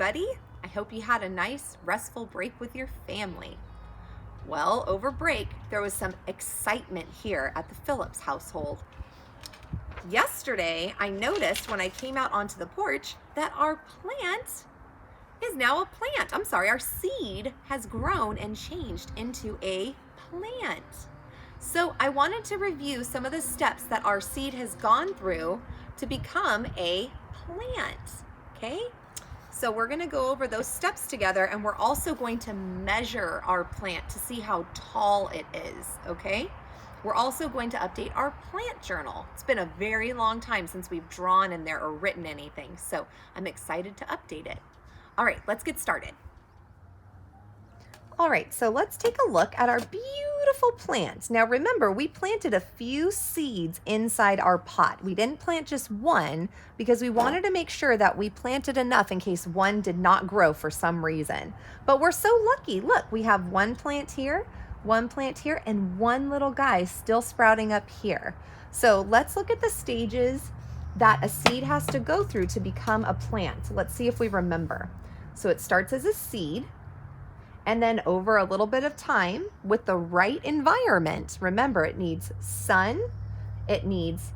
everybody. I hope you had a nice, restful break with your family. Well, over break, there was some excitement here at the Phillips household. Yesterday, I noticed when I came out onto the porch that our plant is now a plant. Our seed has grown and changed into a plant. So I wanted to review some of the steps that our seed has gone through to become a plant, okay? So we're gonna go over those steps together, and we're also going to measure our plant to see how tall it is, okay? We're also going to update our plant journal. It's been a very long time since we've drawn in there or written anything, so I'm excited to update it. All right, let's get started. All right, so let's take a look at our beautiful plant. Now remember, we planted a few seeds inside our pot. We didn't plant just one because we wanted to make sure that we planted enough in case one did not grow for some reason. But we're so lucky. Look, we have one plant here, and one little guy still sprouting up here. So let's look at the stages that a seed has to go through to become a plant. Let's see if we remember. So it starts as a seed. And then over a little bit of time, with the right environment, remember it needs sun, it needs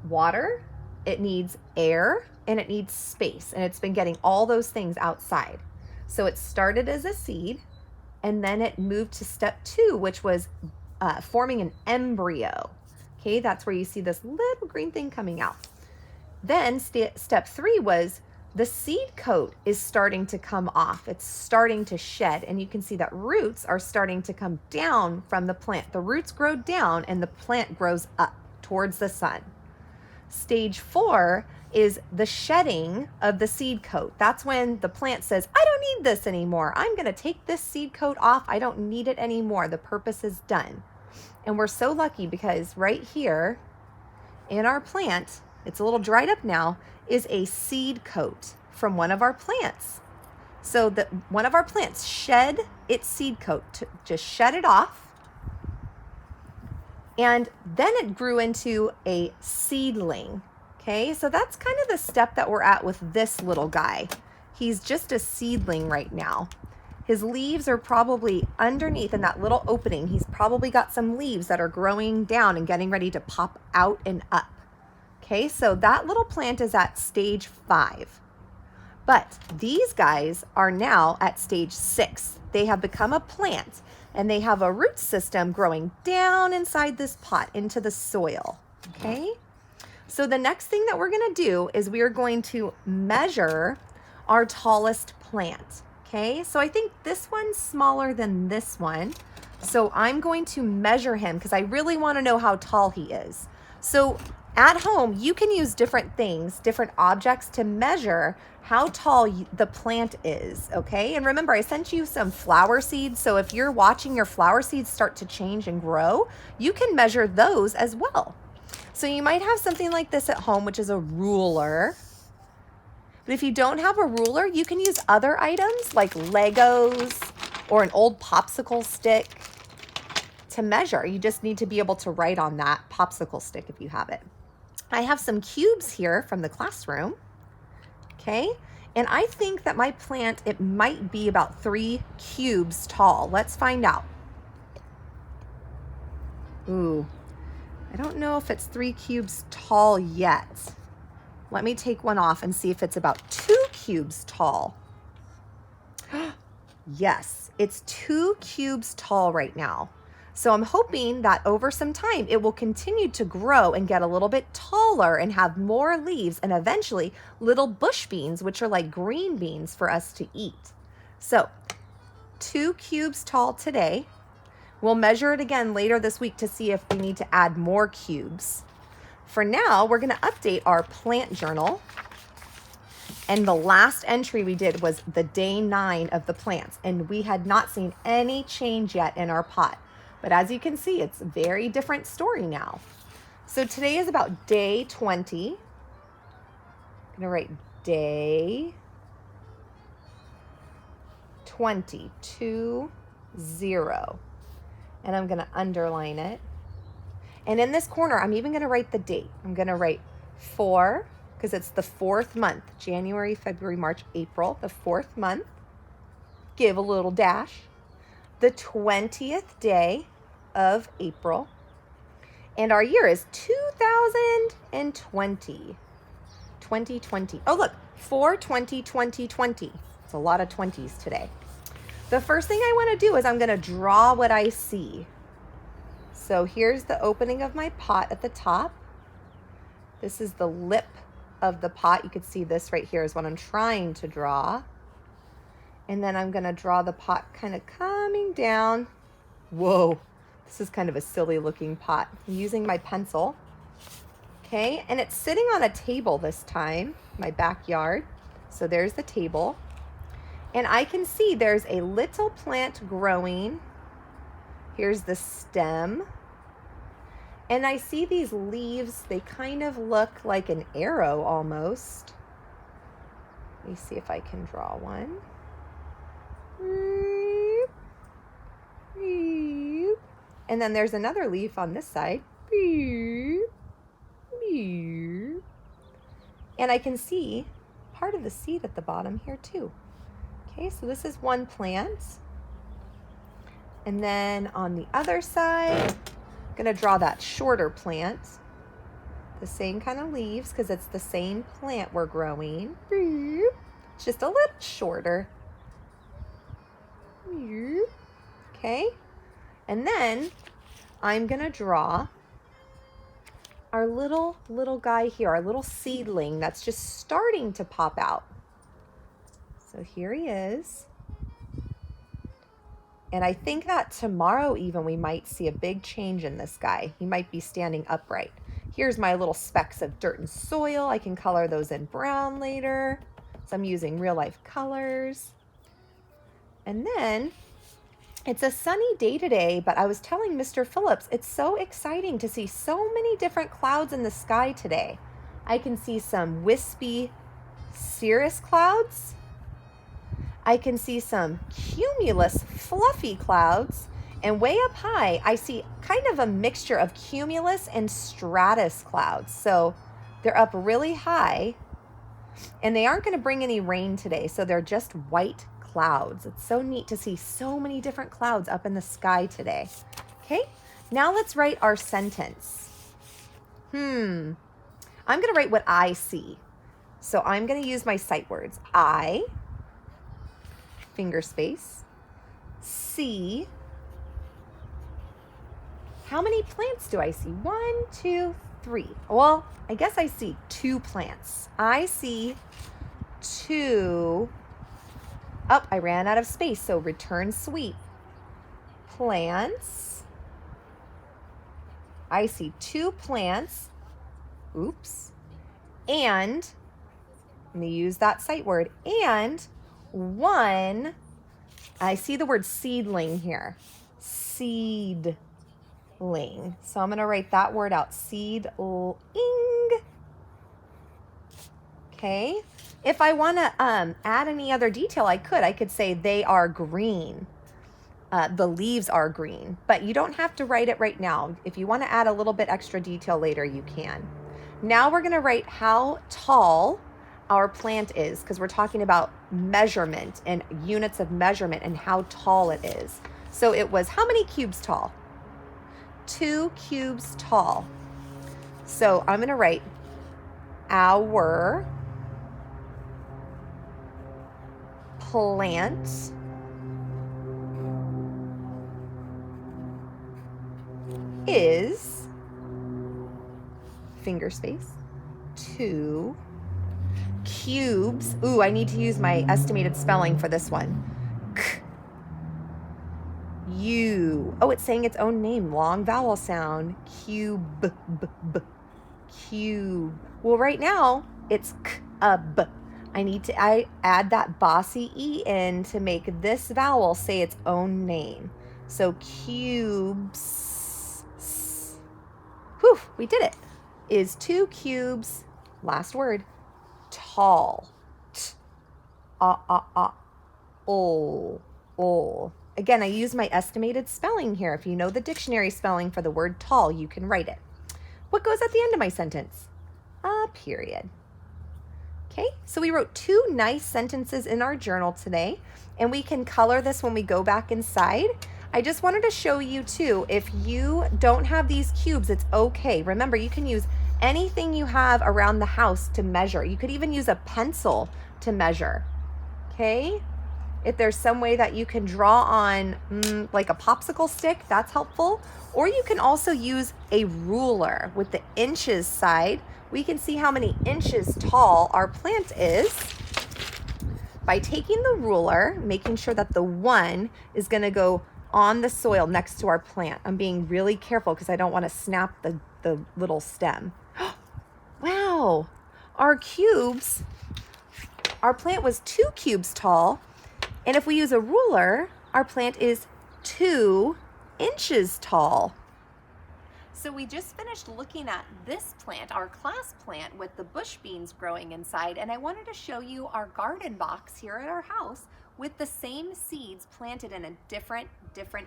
water, it needs air, and it needs space. And it's been getting all those things outside. So it started as a seed, and then it moved to step 2, which was forming an embryo. Okay, that's where you see this little green thing coming out. Then step 3 was the seed coat is starting to come off. It's starting to shed, and you can see that roots are starting to come down from the plant. The roots grow down and the plant grows up towards the sun. Stage 4 is the shedding of the seed coat. That's when the plant says, I don't need this anymore. I'm going to take this seed coat off. I don't need it anymore. The purpose is done. And we're so lucky because right here in our plant, it's a little dried up now, is a seed coat from one of our plants. So that one of our plants shed its seed coat, just shed it off, and then it grew into a seedling. Okay, so that's kind of the step that we're at with this little guy. He's just a seedling right now. His leaves are probably underneath in that little opening. He's probably got some leaves that are growing down and getting ready to pop out and up. Okay, so that little plant is at stage 5. But these guys are now at stage 6. They have become a plant, and they have a root system growing down inside this pot into the soil. Okay, so the next thing that we're going to do is we are going to measure our tallest plant. Okay, so I think this one's smaller than this one. So I'm going to measure him because I really want to know how tall he is. So at home, you can use different things, different objects to measure how tall the plant is, okay? And remember, I sent you some flower seeds, so if you're watching your flower seeds start to change and grow, you can measure those as well. So you might have something like this at home, which is a ruler. But if you don't have a ruler, you can use other items like Legos or an old popsicle stick to measure. You just need to be able to write on that popsicle stick if you have it. I have some cubes here from the classroom, okay? And I think that my plant, it might be about 3 cubes tall. Let's find out. Ooh, I don't know if it's 3 cubes tall yet. Let me take one off and see if it's about 2 cubes tall. Yes, it's 2 cubes tall right now. So I'm hoping that over some time, it will continue to grow and get a little bit taller and have more leaves and eventually little bush beans, which are like green beans for us to eat. So 2 cubes tall today. We'll measure it again later this week to see if we need to add more cubes. For now, we're gonna update our plant journal. And the last entry we did was the day 9 of the plants, and we had not seen any change yet in our pot. But as you can see, it's a very different story now. So today is about day 20. I'm gonna write day 20, 20. And I'm gonna underline it. And in this corner, I'm even gonna write the date. I'm gonna write 4, because it's the 4th month, January, February, March, April, the 4th month. Give a little dash. The 20th day of April. And our year is 2020. 2020. Oh, look, 4/20/2020. It's a lot of 20s today. The first thing I want to do is I'm going to draw what I see. So here's the opening of my pot at the top. This is the lip of the pot. You can see this right here is what I'm trying to draw. And then I'm going to draw the pot kind of coming down. Whoa, this is kind of a silly looking pot. I'm using my pencil. Okay, and it's sitting on a table this time, my backyard. So there's the table. And I can see there's a little plant growing. Here's the stem. And I see these leaves, they kind of look like an arrow almost. Let me see if I can draw one. And then there's another leaf on this side. And I can see part of the seed at the bottom here too. Okay, so this is one plant. And then on the other side, I'm gonna draw that shorter plant. The same kind of leaves because it's the same plant we're growing. It's just a little shorter. Okay, and then I'm gonna draw our little guy here, our little seedling that's just starting to pop out. So here he is. And I think that tomorrow even we might see a big change in this guy. He might be standing upright. Here's my little specks of dirt and soil. I can color those in brown later. So I'm using real life colors. And then it's a sunny day today, but I was telling Mr. Phillips, it's so exciting to see so many different clouds in the sky today. I can see some wispy cirrus clouds. I can see some cumulus fluffy clouds. And way up high, I see kind of a mixture of cumulus and stratus clouds. So they're up really high and they aren't going to bring any rain today. So they're just white clouds. It's so neat to see so many different clouds up in the sky today. Okay, now let's write our sentence. I'm going to write what I see. So I'm going to use my sight words. I, finger space, see. How many plants do I see? 1, 2, 3. Well, I guess I see 2 plants. I see 2. Oh, I ran out of space, so return sweep. Plants. I see 2 plants. Oops. And I'm going to use that sight word. And 1, I see the word seedling here. Seedling. So I'm going to write that word out. Seedling. Okay. If I want to add any other detail, I could say they are green. The leaves are green, but you don't have to write it right now. If you want to add a little bit extra detail later, you can. Now we're going to write how tall our plant is because we're talking about measurement and units of measurement and how tall it is. So it was how many cubes tall? 2 cubes tall. So I'm going to write our plant is, finger space, 2 cubes. Ooh, I need to use my estimated spelling for this one. U. Oh, it's saying its own name. Long vowel sound. Cube. Cube. Well, right now it's k-a-b. I need to add that bossy E in to make this vowel say its own name. So cubes. Whew, we did it. Is 2 cubes, last word, tall. Ol. Again, I use my estimated spelling here. If you know the dictionary spelling for the word tall, you can write it. What goes at the end of my sentence? A period. Okay, so we wrote 2 nice sentences in our journal today, and we can color this when we go back inside. I just wanted to show you too, if you don't have these cubes, it's okay. Remember, you can use anything you have around the house to measure. You could even use a pencil to measure, okay? If there's some way that you can draw on like a popsicle stick, that's helpful. Or you can also use a ruler with the inches side. We can see how many inches tall our plant is by taking the ruler, making sure that the 1 is gonna go on the soil next to our plant. I'm being really careful because I don't want to snap the little stem. Wow, our cubes, our plant was 2 cubes tall. And if we use a ruler, our plant is 2 inches tall. So we just finished looking at this plant, our class plant with the bush beans growing inside, and I wanted to show you our garden box here at our house with the same seeds planted in a different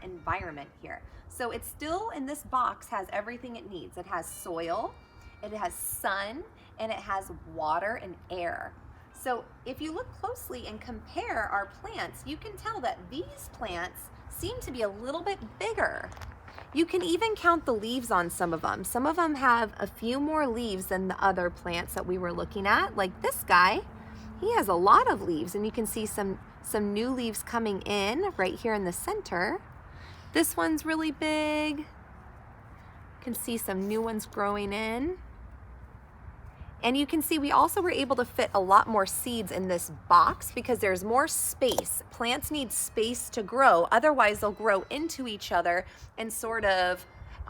environment here. So it's still in this box, has everything it needs. It has soil, it has sun, and it has water and air. So if you look closely and compare our plants, you can tell that these plants seem to be a little bit bigger. You can even count the leaves on some of them. Some of them have a few more leaves than the other plants that we were looking at. Like this guy, he has a lot of leaves, and you can see some new leaves coming in right here in the center. This one's really big. You can see some new ones growing in. And you can see we also were able to fit a lot more seeds in this box because there's more space. Plants need space to grow, otherwise they'll grow into each other and sort of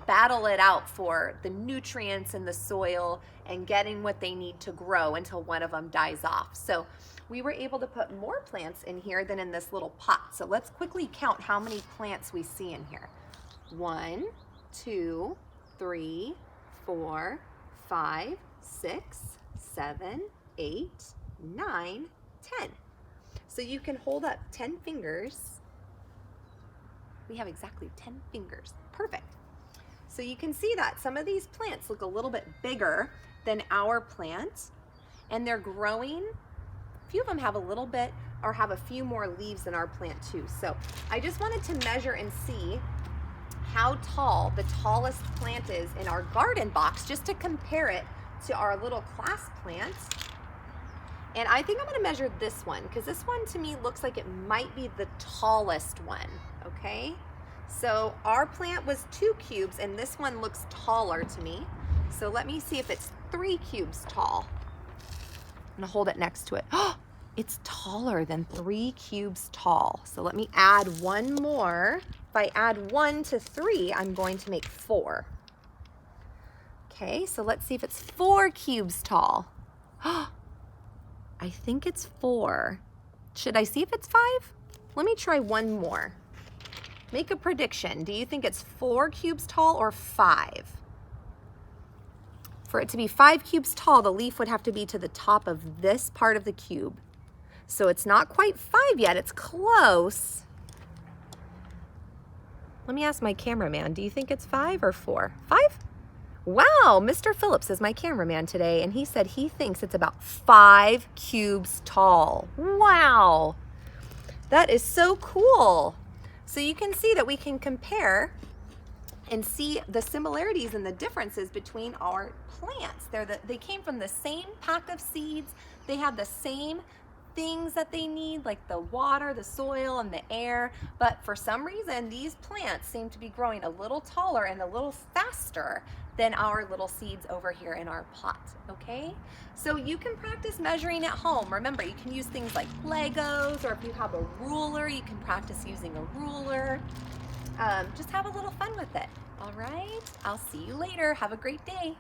battle it out for the nutrients in the soil and getting what they need to grow until one of them dies off. So we were able to put more plants in here than in this little pot. So let's quickly count how many plants we see in here. 1, 2, 3, 4, 5, 6, 7, 8, 9, 10. So you can hold up 10 fingers. We have exactly 10 fingers. Perfect. So you can see that some of these plants look a little bit bigger than our plant, and they're growing. A few of them have a little bit or have a few more leaves than our plant too. So I just wanted to measure and see how tall the tallest plant is in our garden box, just to compare it to our little class plant. And I think I'm going to measure this one because this one to me looks like it might be the tallest one. Okay, so our plant was 2 cubes and this one looks taller to me. So let me see if it's 3 cubes tall. I'm going to hold it next to it. Oh, it's taller than 3 cubes tall. So let me add one more. If I add 1 to 3, I'm going to make 4. Okay, so let's see if it's 4 cubes tall. I think it's 4. Should I see if it's 5? Let me try one more. Make a prediction. Do you think it's 4 cubes tall or 5? For it to be 5 cubes tall, the leaf would have to be to the top of this part of the cube. So it's not quite 5 yet, it's close. Let me ask my cameraman, do you think it's 5 or 4? 5? Wow, Mr. Phillips is my cameraman today, and he said he thinks it's about 5 cubes tall. Wow, that is so cool. So you can see that we can compare and see the similarities and the differences between our plants. They came from the same pack of seeds. They have the same things that they need, like the water, the soil, and the air. But for some reason, these plants seem to be growing a little taller and a little faster than our little seeds over here in our pot, okay? So you can practice measuring at home. Remember, you can use things like Legos, or if you have a ruler, you can practice using a ruler. Just have a little fun with it, all right? I'll see you later. Have a great day.